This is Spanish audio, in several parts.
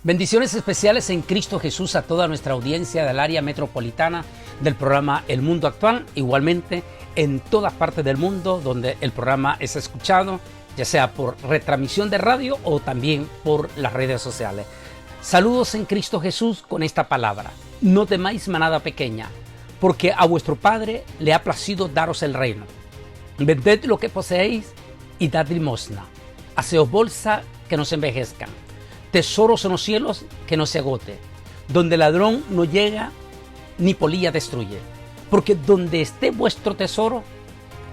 Bendiciones especiales en Cristo Jesús a toda nuestra audiencia del área metropolitana del programa El Mundo Actual, igualmente en todas partes del mundo donde el programa es escuchado, ya sea por retransmisión de radio o también por las redes sociales. Saludos en Cristo Jesús con esta palabra: no temáis, manada pequeña, porque a vuestro Padre le ha placido daros el reino. Vended lo que poseéis y dad limosna. Haceos bolsa que no se envejezcan, tesoros en los cielos que no se agote, donde ladrón no llega ni polilla destruye. Porque donde esté vuestro tesoro,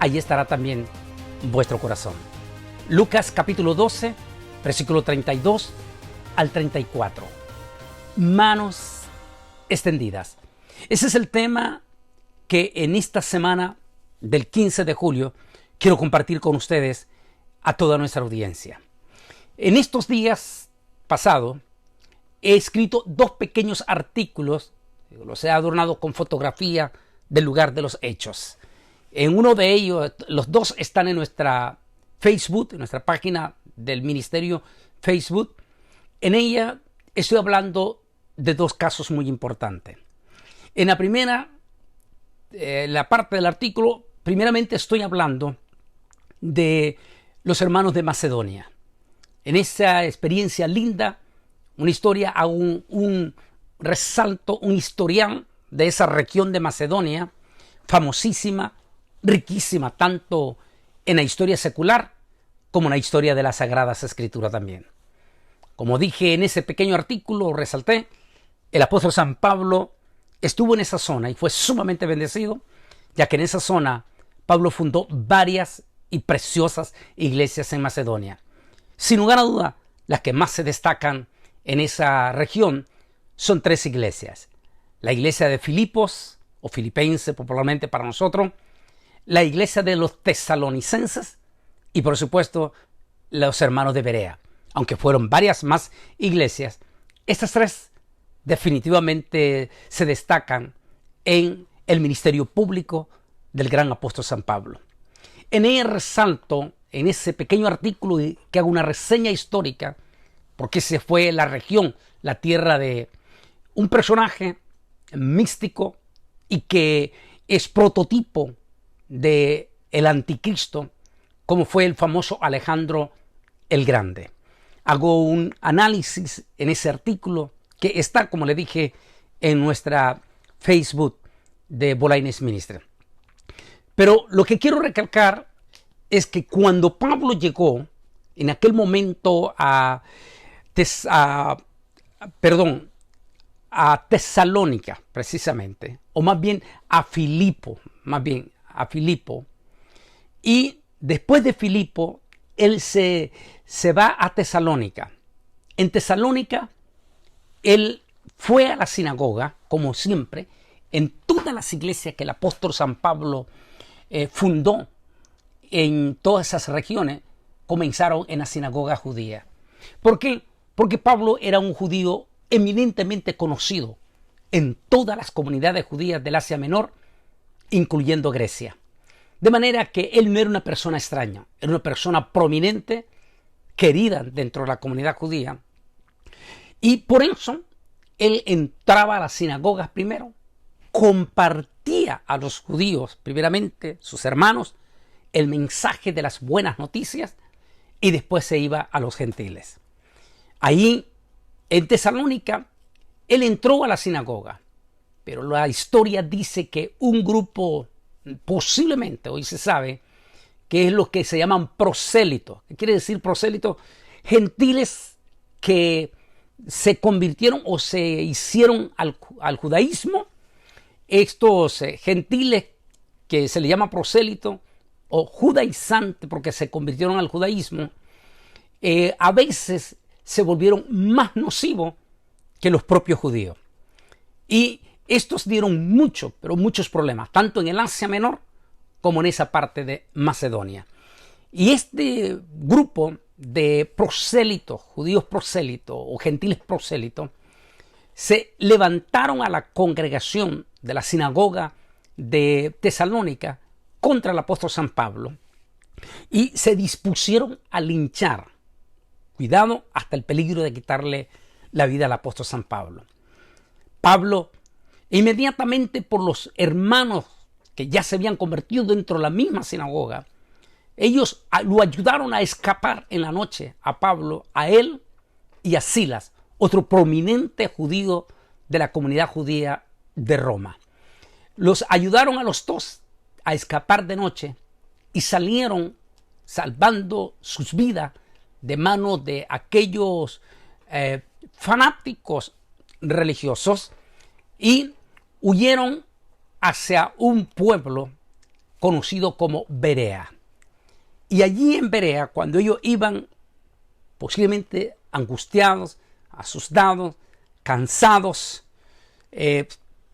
allí estará también vuestro corazón. Lucas capítulo 12, versículo 32 al 34. Manos extendidas. Ese es el tema que en esta semana del 15 de julio quiero compartir con ustedes a toda nuestra audiencia. En estos días pasado he escrito 2 pequeños artículos, los he adornado con fotografía del lugar de los hechos. En uno de ellos, los 2 están en nuestra Facebook, en nuestra página del ministerio Facebook. En ella estoy hablando de 2 casos muy importantes. En la primera, la parte del artículo, primeramente estoy hablando de los hermanos de Macedonia. En esa experiencia linda, una historia, hago un resalto, un historial de esa región de Macedonia, famosísima, riquísima, tanto en la historia secular como en la historia de las Sagradas Escrituras también. Como dije en ese pequeño artículo, resalté, el apóstol San Pablo estuvo en esa zona y fue sumamente bendecido, ya que en esa zona Pablo fundó varias y preciosas iglesias en Macedonia. Sin lugar a duda, las que más se destacan en esa región son 3 iglesias. La iglesia de Filipos, o Filipenses popularmente para nosotros, la iglesia de los tesalonicenses y por supuesto los hermanos de Berea. Aunque fueron varias más iglesias, estas 3 definitivamente se destacan en el ministerio público del gran apóstol San Pablo. En ella resalto, en ese pequeño artículo que hago una reseña histórica, porque se fue la región, la tierra de un personaje místico y que es prototipo de el anticristo, como fue el famoso Alejandro el Grande. Hago un análisis en ese artículo que está, como le dije, en nuestra Facebook de Bolaines Ministry. Pero lo que quiero recalcar es que cuando Pablo llegó en aquel momento a Tesalónica, precisamente, o más bien a Filipo, y después de Filipo, él se va a Tesalónica. En Tesalónica, él fue a la sinagoga, como siempre, en todas las iglesias que el apóstol San Pablo fundó en todas esas regiones, comenzaron en la sinagoga judía. ¿Por qué? Porque Pablo era un judío eminentemente conocido en todas las comunidades judías del Asia Menor, incluyendo Grecia. De manera que él no era una persona extraña, era una persona prominente, querida dentro de la comunidad judía. Y por eso él entraba a las sinagogas primero, compartía a los judíos, primeramente sus hermanos, el mensaje de las buenas noticias, y después se iba a los gentiles. Ahí, en Tesalónica, él entró a la sinagoga, pero la historia dice que un grupo, posiblemente, hoy se sabe, que es lo que se llaman prosélitos. ¿Qué quiere decir prosélitos? Gentiles que se convirtieron o se hicieron al judaísmo. Estos gentiles que se le llama prosélito o judaizante porque se convirtieron al judaísmo, a veces se volvieron más nocivos que los propios judíos. Y estos dieron muchos problemas, tanto en el Asia Menor como en esa parte de Macedonia. Y este grupo de prosélitos, judíos prosélitos o gentiles prosélitos, se levantaron a la congregación de la sinagoga de Tesalónica contra el apóstol San Pablo y se dispusieron a linchar. Cuidado, hasta el peligro de quitarle la vida del apóstol San Pablo. Pablo, inmediatamente por los hermanos que ya se habían convertido dentro de la misma sinagoga, ellos lo ayudaron a escapar en la noche a Pablo, a él y a Silas, otro prominente judío de la comunidad judía de Roma. Los ayudaron a los dos a escapar de noche y salieron salvando sus vidas de manos de aquellos fanáticos religiosos y huyeron hacia un pueblo conocido como Berea. Y allí en Berea, cuando ellos iban posiblemente angustiados, asustados, cansados,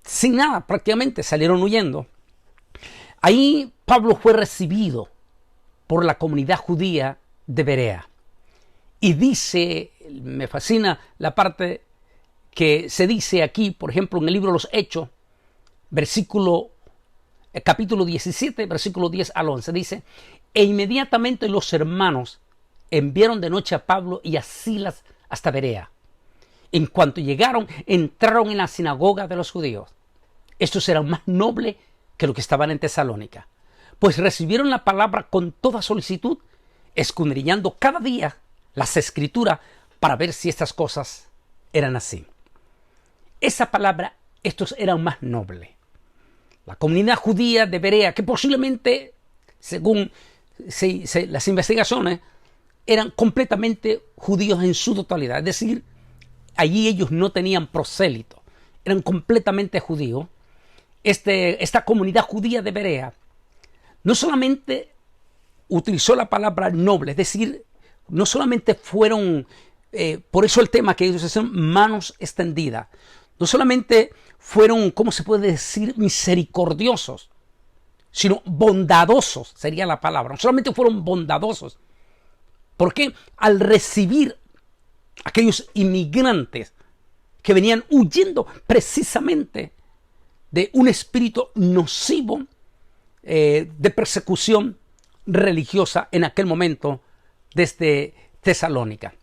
sin nada, prácticamente salieron huyendo. Ahí Pablo fue recibido por la comunidad judía de Berea. Y dice, me fascina la parte que se dice aquí, por ejemplo, en el libro de los Hechos, capítulo 17, versículo 10 al 11, dice: e inmediatamente los hermanos enviaron de noche a Pablo y a Silas hasta Berea. En cuanto llegaron, entraron en la sinagoga de los judíos. Estos eran más nobles que los que estaban en Tesalónica, pues recibieron la palabra con toda solicitud, escudriñando cada día las escrituras para ver si estas cosas eran así. Esa palabra, estos eran más nobles. La comunidad judía de Berea, que posiblemente, según las investigaciones, eran completamente judíos en su totalidad. Es decir, allí ellos no tenían prosélito, eran completamente judíos. Esta comunidad judía de Berea no solamente utilizó la palabra noble, es decir, no solamente fueron, por eso el tema que ellos hacen, manos extendidas, no solamente fueron, ¿cómo se puede decir?, misericordiosos, sino bondadosos sería la palabra. No solamente fueron bondadosos, porque al recibir aquellos inmigrantes que venían huyendo precisamente de un espíritu nocivo de persecución religiosa en aquel momento desde Tesalónica,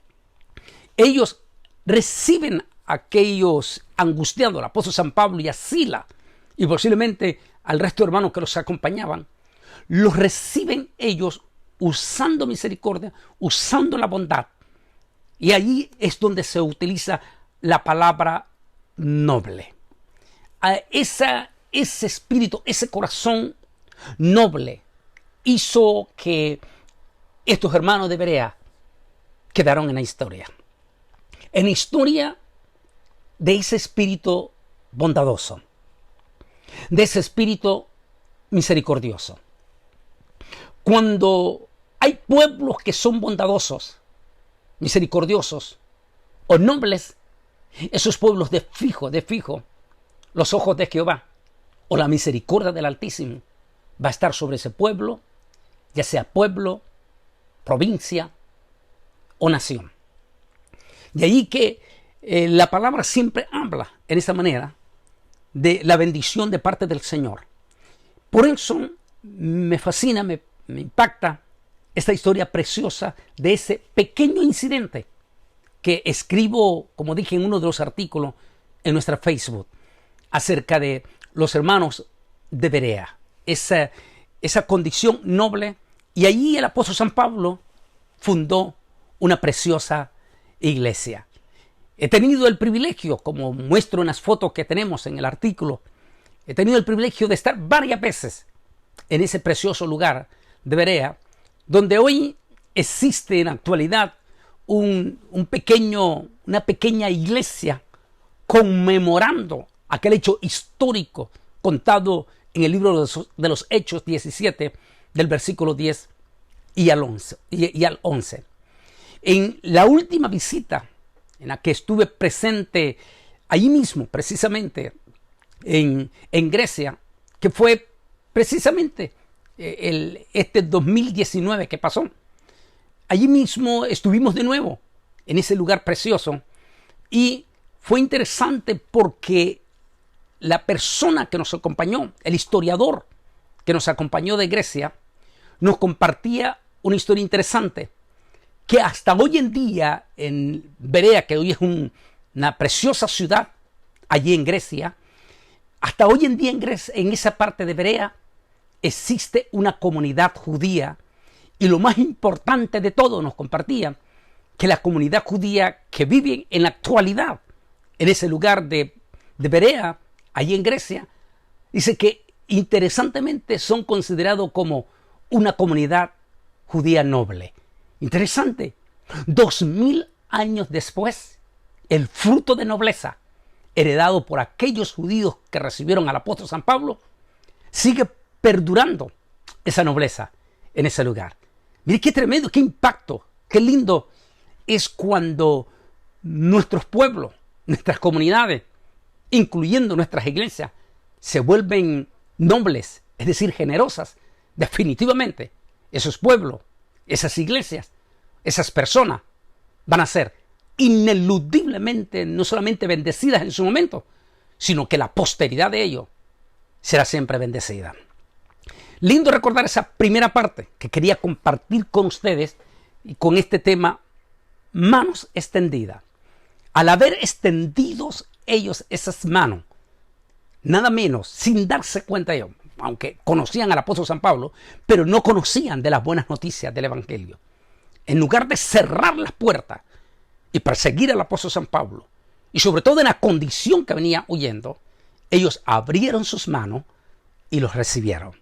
ellos reciben a aquellos angustiados, al apóstol San Pablo y a Silas, y posiblemente al resto de hermanos que los acompañaban, los reciben ellos usando misericordia, usando la bondad. Y allí es donde se utiliza la palabra noble. Ese espíritu, ese corazón noble hizo que estos hermanos de Berea quedaron en la historia. En la historia de ese espíritu bondadoso, de ese espíritu misericordioso. Cuando hay pueblos que son bondadosos, misericordiosos o nobles, esos pueblos de fijo, los ojos de Jehová o la misericordia del Altísimo va a estar sobre ese pueblo, ya sea pueblo, provincia o nación. De ahí que la palabra siempre habla en esa manera de la bendición de parte del Señor. Por eso me fascina, me impacta esta historia preciosa de ese pequeño incidente que escribo, como dije en uno de los artículos en nuestra Facebook, acerca de los hermanos de Berea, esa condición noble. Y allí el apóstol San Pablo fundó una preciosa iglesia. He tenido el privilegio, como muestro en las fotos que tenemos en el artículo, he tenido el privilegio de estar varias veces en ese precioso lugar de Berea, donde hoy existe en la actualidad una pequeña iglesia conmemorando aquel hecho histórico contado en el libro de los Hechos 17, del versículo 10 y al 11. En la última visita en la que estuve presente allí mismo, precisamente en Grecia, que fue precisamente este 2019 que pasó, allí mismo estuvimos de nuevo en ese lugar precioso y fue interesante porque la persona que nos acompañó, el historiador que nos acompañó de Grecia, nos compartía una historia interesante que hasta hoy en día en Berea, que hoy es un una preciosa ciudad allí en Grecia. Hasta hoy en día en esa parte de Berea existe una comunidad judía, y lo más importante de todo, nos compartía que la comunidad judía que vive en la actualidad en ese lugar de Berea, allí en Grecia, dice que interesantemente son considerados como una comunidad judía noble. Interesante. 2000 años después, el fruto de nobleza heredado por aquellos judíos que recibieron al apóstol San Pablo sigue perdurando esa nobleza en ese lugar. Mire qué tremendo, qué impacto, qué lindo es cuando nuestros pueblos, nuestras comunidades, incluyendo nuestras iglesias, se vuelven nobles, es decir, generosas. Definitivamente, esos pueblos, esas iglesias, esas personas van a ser ineludiblemente no solamente bendecidas en su momento, sino que la posteridad de ellos será siempre bendecida. Lindo recordar esa primera parte que quería compartir con ustedes y con este tema, manos extendidas. Al haber extendidos ellos esas manos, nada menos, sin darse cuenta ellos, aunque conocían al apóstol San Pablo, pero no conocían de las buenas noticias del evangelio. En lugar de cerrar las puertas y perseguir al apóstol San Pablo, y sobre todo en la condición que venía huyendo, ellos abrieron sus manos y los recibieron.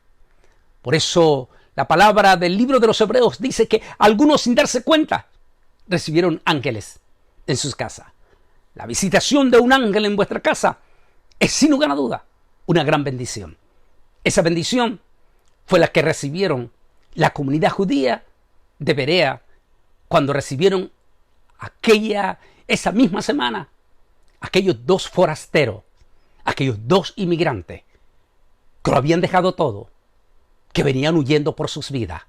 Por eso la palabra del libro de los Hebreos dice que algunos, sin darse cuenta, recibieron ángeles en sus casas. La visitación de un ángel en vuestra casa es sin lugar a duda una gran bendición. Esa bendición fue la que recibieron la comunidad judía de Berea cuando recibieron esa misma semana aquellos dos forasteros, aquellos dos inmigrantes que lo habían dejado todo, que venían huyendo por sus vidas,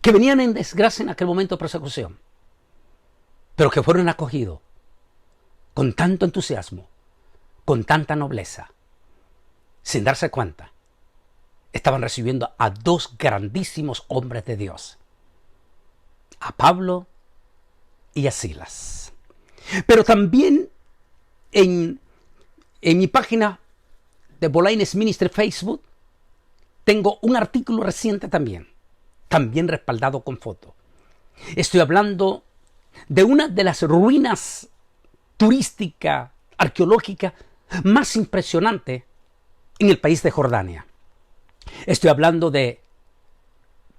que venían en desgracia en aquel momento de persecución, pero que fueron acogidos con tanto entusiasmo, con tanta nobleza, sin darse cuenta. Estaban recibiendo a dos grandísimos hombres de Dios, a Pablo y a Silas. Pero también en mi página de Bolaines Ministry Facebook tengo un artículo reciente también respaldado con foto. Estoy hablando de una de las ruinas turísticas, arqueológicas más impresionantes en el país de Jordania. Estoy hablando de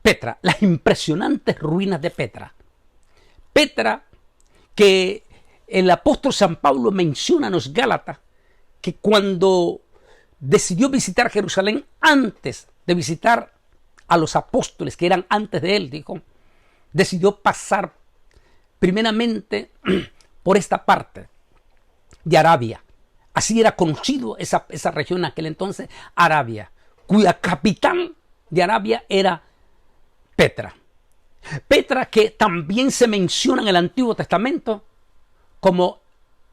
Petra, las impresionantes ruinas de Petra. Petra, que el apóstol San Pablo menciona en los Gálatas, que cuando decidió visitar Jerusalén antes de visitar a los apóstoles que eran antes de él, dijo, decidió pasar primeramente por esta parte de Arabia. Así era conocido esa región en aquel entonces, Arabia, cuya capital de Arabia era Petra. Petra, que también se menciona en el Antiguo Testamento como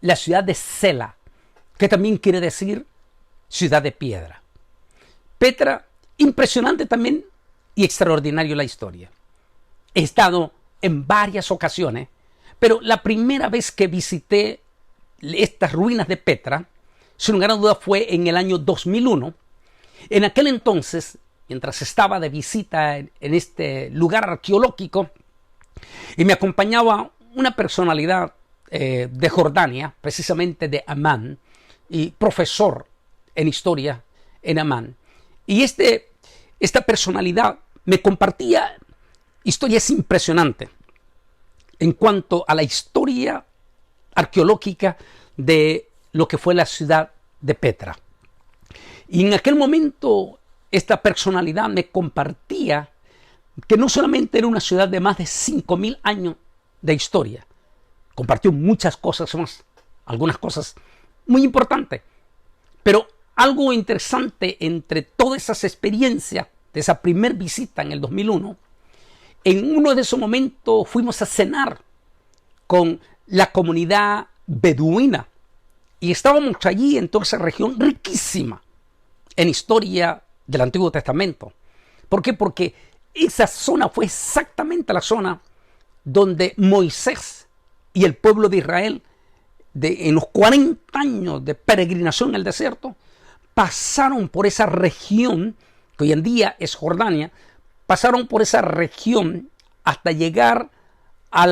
la ciudad de Sela, que también quiere decir ciudad de piedra. Petra, impresionante también y extraordinario la historia. He estado en varias ocasiones, pero la primera vez que visité estas ruinas de Petra, sin lugar a duda, fue en el año 2001. En aquel entonces, mientras estaba de visita en este lugar arqueológico, y me acompañaba una personalidad de Jordania, precisamente de Amán, y profesor en historia en Amán. Y esta personalidad me compartía historias impresionantes en cuanto a la historia arqueológica de lo que fue la ciudad de Petra. Y en aquel momento esta personalidad me compartía que no solamente era una ciudad de más de 5.000 años de historia, compartió muchas cosas más, algunas cosas muy importantes, pero algo interesante entre todas esas experiencias de esa primer visita en el 2001, en uno de esos momentos fuimos a cenar con la comunidad beduina y estábamos allí en toda esa región riquísima en historia del Antiguo Testamento. ¿Por qué? Porque esa zona fue exactamente la zona donde Moisés y el pueblo de Israel en los 40 años de peregrinación en el desierto, pasaron por esa región, que hoy en día es Jordania, pasaron por esa región hasta llegar a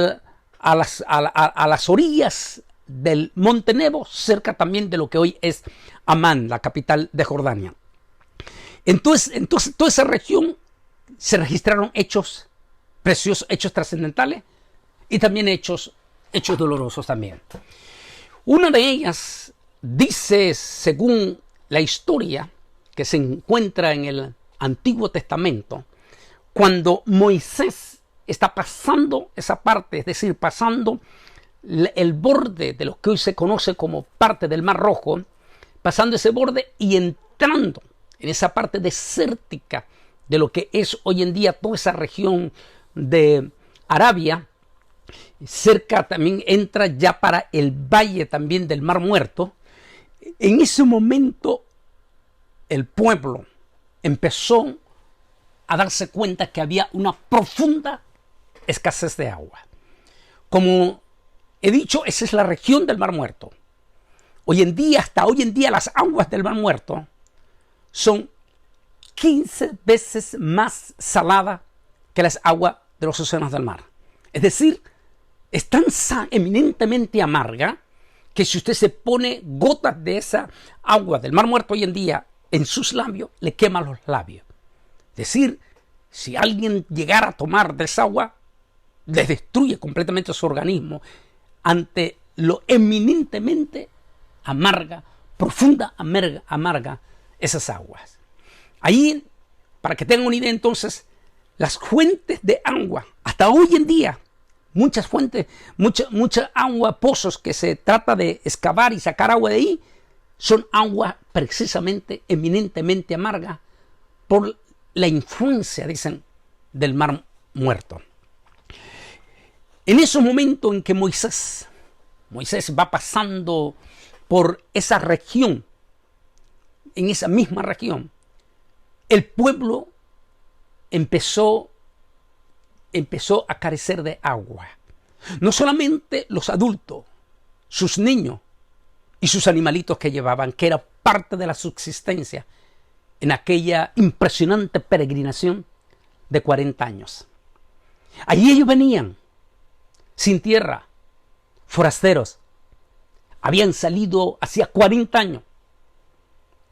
las orillas del Monte Nebo, cerca también de lo que hoy es Amán, la capital de Jordania. Entonces toda esa región se registraron hechos preciosos, hechos trascendentales y también hechos dolorosos también. Una de ellas dice, según la historia que se encuentra en el Antiguo Testamento, cuando Moisés está pasando esa parte, es decir, pasando el borde de lo que hoy se conoce como parte del Mar Rojo, pasando ese borde y entrando en esa parte desértica de lo que es hoy en día toda esa región de Arabia, cerca también entra ya para el valle también del Mar Muerto. En ese momento el pueblo empezó a darse cuenta que había una profunda escasez de agua. Como he dicho, esa es la región del Mar Muerto. Hasta hoy en día las aguas del Mar Muerto son 15 veces más saladas que las aguas de los océanos del mar. Es decir, es tan eminentemente amarga que si usted se pone gotas de esa agua del Mar Muerto hoy en día en sus labios, le quema los labios. Es decir, si alguien llegara a tomar de esa agua, le destruye completamente su organismo ante lo eminentemente amarga, profunda amarga esas aguas. Ahí, para que tengan una idea entonces, las fuentes de agua, hasta hoy en día, muchas fuentes, mucha agua, pozos que se trata de excavar y sacar agua de ahí, son agua precisamente eminentemente amarga por la influencia, dicen, del Mar Muerto. En ese momento en que Moisés va pasando por esa región, en esa misma región, el pueblo empezó a carecer de agua. No solamente los adultos, sus niños y sus animalitos que llevaban, que era parte de la subsistencia en aquella impresionante peregrinación de 40 años. Allí ellos venían sin tierra, forasteros. Habían salido hacía 40 años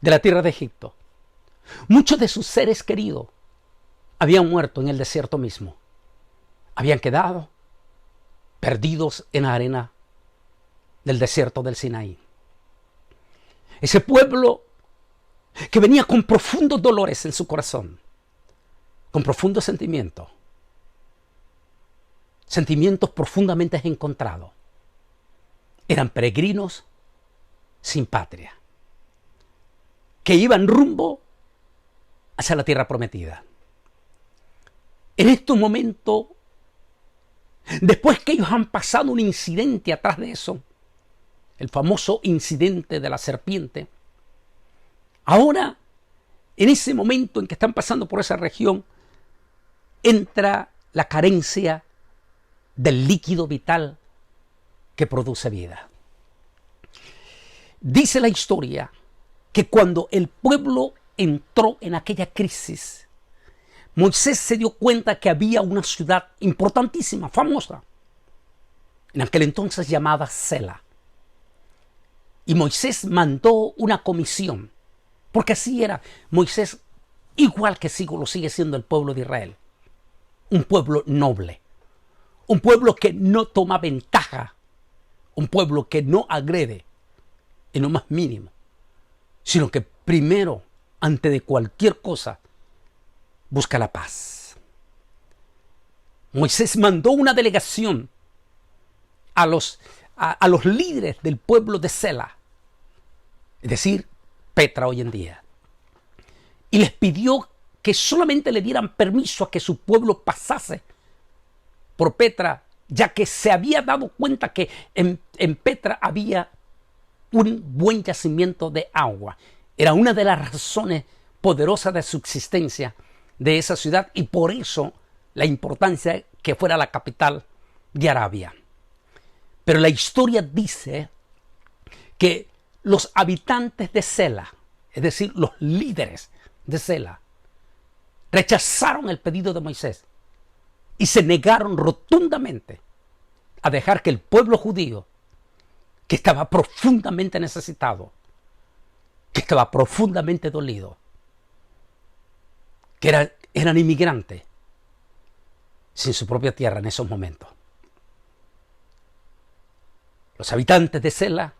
de la tierra de Egipto. Muchos de sus seres queridos habían muerto en el desierto mismo. Habían quedado perdidos en la arena del desierto del Sinaí. Ese pueblo que venía con profundos dolores en su corazón, con profundos sentimientos profundamente encontrados. Eran peregrinos sin patria, que iban rumbo hacia la tierra prometida. En estos momentos, después que ellos han pasado un incidente atrás de eso, el famoso incidente de la serpiente, ahora, en ese momento en que están pasando por esa región, entra la carencia del líquido vital que produce vida. Dice la historia que cuando el pueblo entró en aquella crisis, Moisés se dio cuenta que había una ciudad importantísima, famosa, en aquel entonces llamada Sela. Y Moisés mandó una comisión, porque así era Moisés, igual que lo sigue siendo el pueblo de Israel. Un pueblo noble, un pueblo que no toma ventaja, un pueblo que no agrede en lo más mínimo, sino que primero, antes de cualquier cosa, busca la paz. Moisés mandó una delegación a los líderes del pueblo de Sela, es decir, Petra hoy en día, y les pidió que solamente le dieran permiso a que su pueblo pasase por Petra, ya que se había dado cuenta que en Petra había un buen yacimiento de agua. Era una de las razones poderosas de subsistencia de esa ciudad y por eso la importancia que fuera la capital de Arabia. Pero la historia dice que los habitantes de Sela, es decir, los líderes de Sela, rechazaron el pedido de Moisés y se negaron rotundamente a dejar que el pueblo judío, que estaba profundamente necesitado, que estaba profundamente dolido, que eran inmigrantes sin su propia tierra en esos momentos. Los habitantes de Sela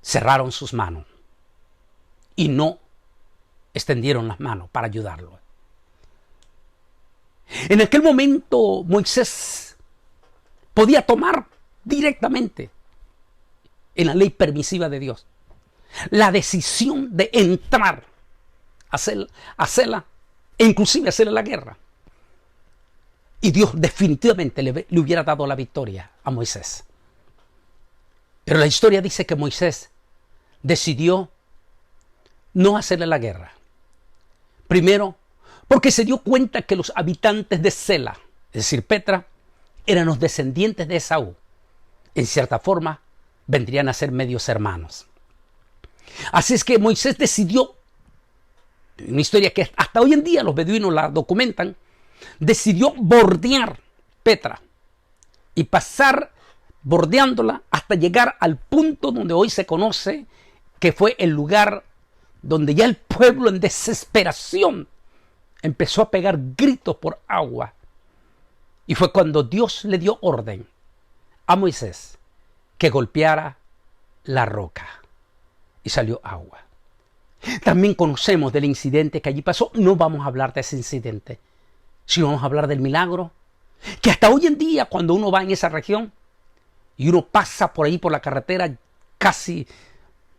cerraron sus manos y no extendieron las manos para ayudarlo. En aquel momento Moisés podía tomar directamente en la ley permisiva de Dios la decisión de entrar a Sela e inclusive hacerle la guerra. Y Dios definitivamente le hubiera dado la victoria a Moisés. Pero la historia dice que Moisés decidió no hacerle la guerra. Primero, porque se dio cuenta que los habitantes de Sela, es decir, Petra, eran los descendientes de Esaú. En cierta forma, vendrían a ser medios hermanos. Así es que Moisés decidió, una historia que hasta hoy en día los beduinos la documentan, decidió bordear Petra y pasar bordeándola hasta llegar al punto donde hoy se conoce que fue el lugar donde ya el pueblo en desesperación empezó a pegar gritos por agua. Y fue cuando Dios le dio orden a Moisés que golpeara la roca y salió agua. También conocemos del incidente que allí pasó. No vamos a hablar de ese incidente, sino vamos a hablar del milagro que hasta hoy en día, cuando uno va en esa región y uno pasa por ahí por la carretera casi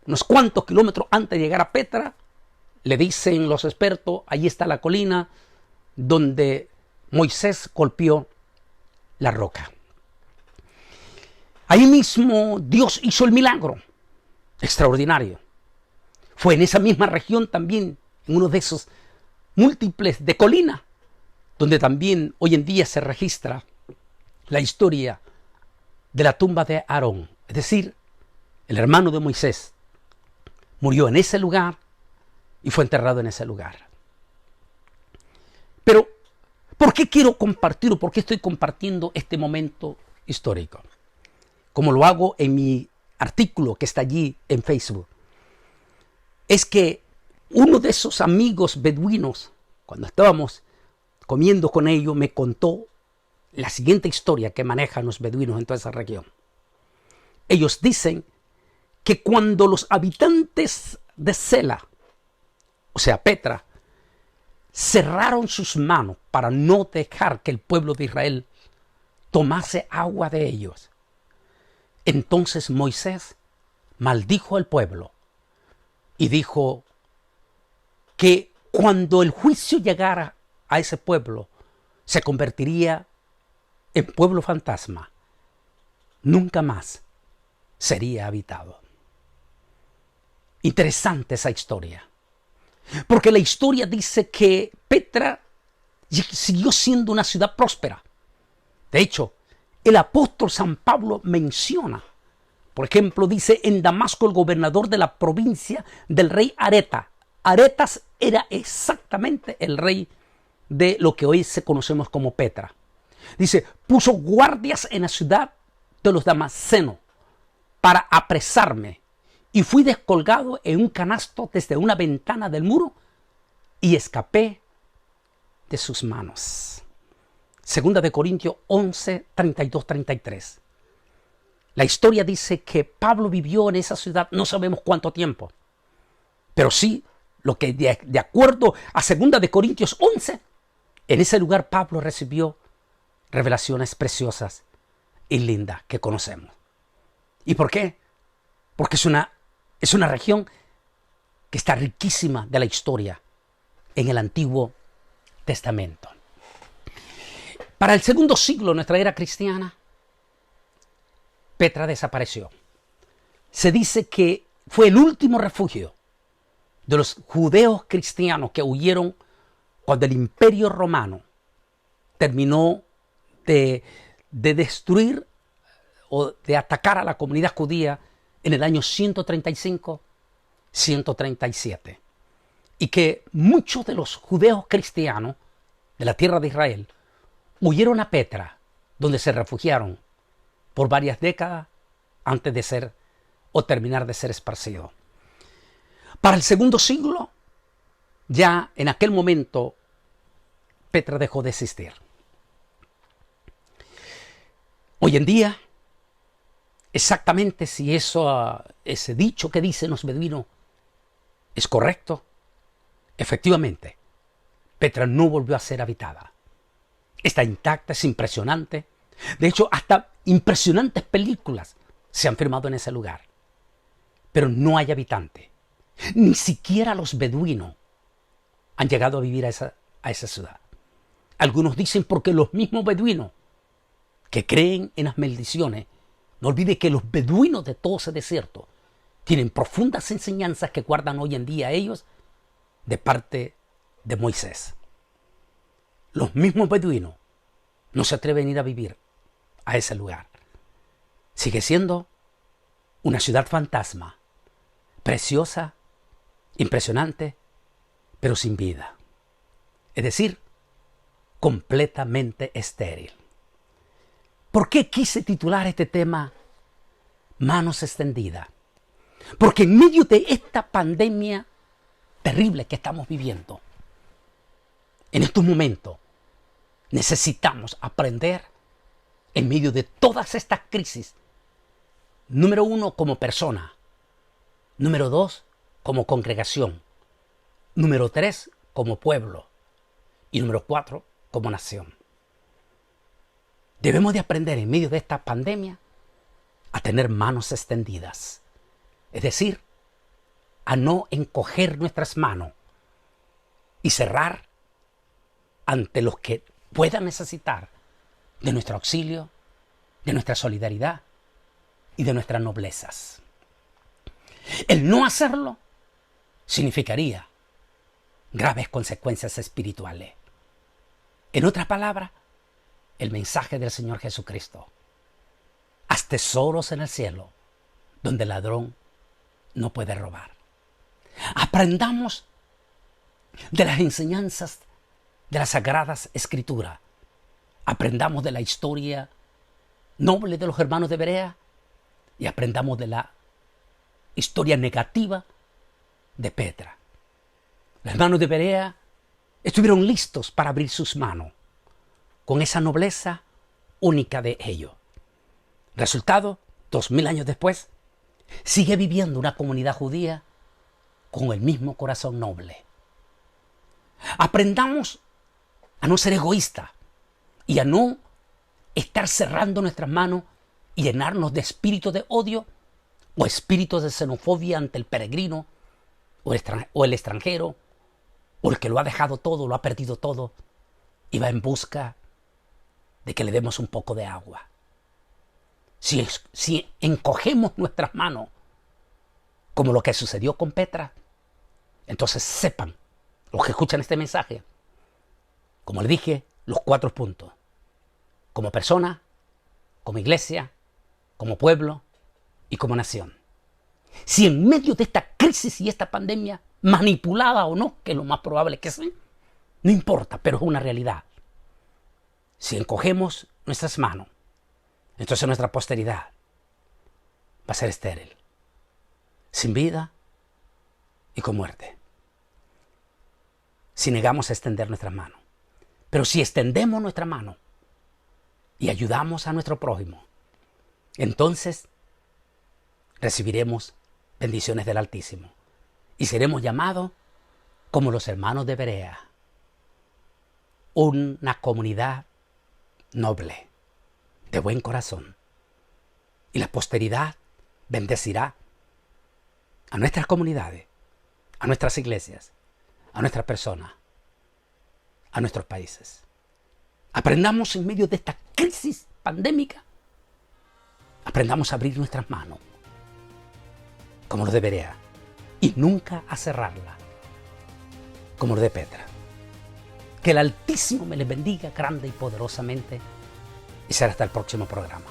unos cuantos kilómetros antes de llegar a Petra, le dicen los expertos, allí está la colina donde Moisés golpeó la roca. Ahí mismo Dios hizo el milagro extraordinario. Fue en esa misma región también, en uno de esos múltiples de colina, donde también hoy en día se registra la historia de la tumba de Aarón. Es decir, el hermano de Moisés murió en ese lugar y fue enterrado en ese lugar. Pero, ¿por qué quiero compartir o por qué estoy compartiendo este momento histórico? Como lo hago en mi artículo que está allí en Facebook. Es que uno de esos amigos beduinos, cuando estábamos comiendo con ellos, me contó la siguiente historia que manejan los beduinos en toda esa región. Ellos dicen que cuando los habitantes de Sela, o sea Petra, cerraron sus manos para no dejar que el pueblo de Israel tomase agua de ellos, entonces Moisés maldijo al pueblo y dijo que cuando el juicio llegara a ese pueblo, se convertiría en pueblo fantasma. Nunca más sería habitado. Interesante esa historia. Porque la historia dice que Petra siguió siendo una ciudad próspera. De hecho, el apóstol San Pablo menciona, por ejemplo, dice en Damasco el gobernador de la provincia del rey Areta. Aretas era exactamente el rey de lo que hoy se conocemos como Petra. Dice, puso guardias en la ciudad de los damascenos para apresarme y fui descolgado en un canasto desde una ventana del muro y escapé de sus manos. Segunda de Corintios 11, 32, 33. La historia dice que Pablo vivió en esa ciudad no sabemos cuánto tiempo, pero sí lo que de acuerdo a Segunda de Corintios 11, en ese lugar Pablo recibió revelaciones preciosas y lindas que conocemos. ¿Y por qué? Porque es una región que está riquísima de la historia en el Antiguo Testamento. Para el segundo siglo de nuestra era cristiana, Petra desapareció. Se dice que fue el último refugio de los judeos cristianos que huyeron cuando el Imperio Romano terminó de destruir o de atacar a la comunidad judía en el año 135, 137, y que muchos de los judeos cristianos de la tierra de Israel huyeron a Petra, donde se refugiaron por varias décadas antes de ser o terminar de ser esparcidos. Para el segundo siglo, ya en aquel momento, Petra dejó de existir. Hoy en día, exactamente si ese dicho que dicen los beduinos es correcto, efectivamente, Petra no volvió a ser habitada. Está intacta, es impresionante. De hecho, hasta impresionantes películas se han filmado en ese lugar. Pero no hay habitante. Ni siquiera los beduinos han llegado a vivir a esa ciudad. Algunos dicen porque los mismos beduinos que creen en las maldiciones, no olvide que los beduinos de todo ese desierto tienen profundas enseñanzas que guardan hoy en día ellos de parte de Moisés. Los mismos beduinos no se atreven a ir a vivir a ese lugar. Sigue siendo una ciudad fantasma, preciosa, impresionante, pero sin vida. Es decir, completamente estéril. ¿Por qué quise titular este tema Manos extendidas? Porque en medio de esta pandemia terrible que estamos viviendo, en estos momentos, necesitamos aprender en medio de todas estas crisis. Número 1, como persona. Número 2, como congregación. Número 3, como pueblo. Y número 4, como nación. Debemos de aprender en medio de esta pandemia a tener manos extendidas. Es decir, a no encoger nuestras manos y cerrar ante los que puedan necesitar de nuestro auxilio, de nuestra solidaridad y de nuestras noblezas. El no hacerlo significaría graves consecuencias espirituales. En otras palabras, el mensaje del Señor Jesucristo: haz tesoros en el cielo, donde el ladrón no puede robar. Aprendamos de las enseñanzas de las Sagradas Escrituras. Aprendamos de la historia noble de los hermanos de Berea y aprendamos de la historia negativa de Petra. Los hermanos de Berea estuvieron listos para abrir sus manos con esa nobleza única de ellos. Resultado, 2000 años después, sigue viviendo una comunidad judía con el mismo corazón noble. Aprendamos a no ser egoístas y a no estar cerrando nuestras manos y llenarnos de espíritu de odio o espíritus de xenofobia ante el peregrino o el extranjero o el que lo ha dejado todo, lo ha perdido todo y va en busca de que le demos un poco de agua. Si encogemos nuestras manos como lo que sucedió con Petra, entonces sepan los que escuchan este mensaje, como les dije, los 4 puntos: como persona, como iglesia, como pueblo y como nación. Si en medio de esta crisis y esta pandemia, manipulada o no, que es lo más probable que sea, no importa, pero es una realidad. Si encogemos nuestras manos, entonces nuestra posteridad va a ser estéril, sin vida y con muerte. Si negamos a extender nuestras manos. Pero si extendemos nuestra mano y ayudamos a nuestro prójimo, entonces recibiremos bendiciones del Altísimo y seremos llamados como los hermanos de Berea, una comunidad noble, de buen corazón. Y la posteridad bendecirá a nuestras comunidades, a nuestras iglesias, a nuestras personas, a nuestros países. Aprendamos en medio de esta crisis pandémica, aprendamos a abrir nuestras manos, como los de Berea, y nunca a cerrarla, como los de Petra. Que el Altísimo me les bendiga grande y poderosamente, y será hasta el próximo programa.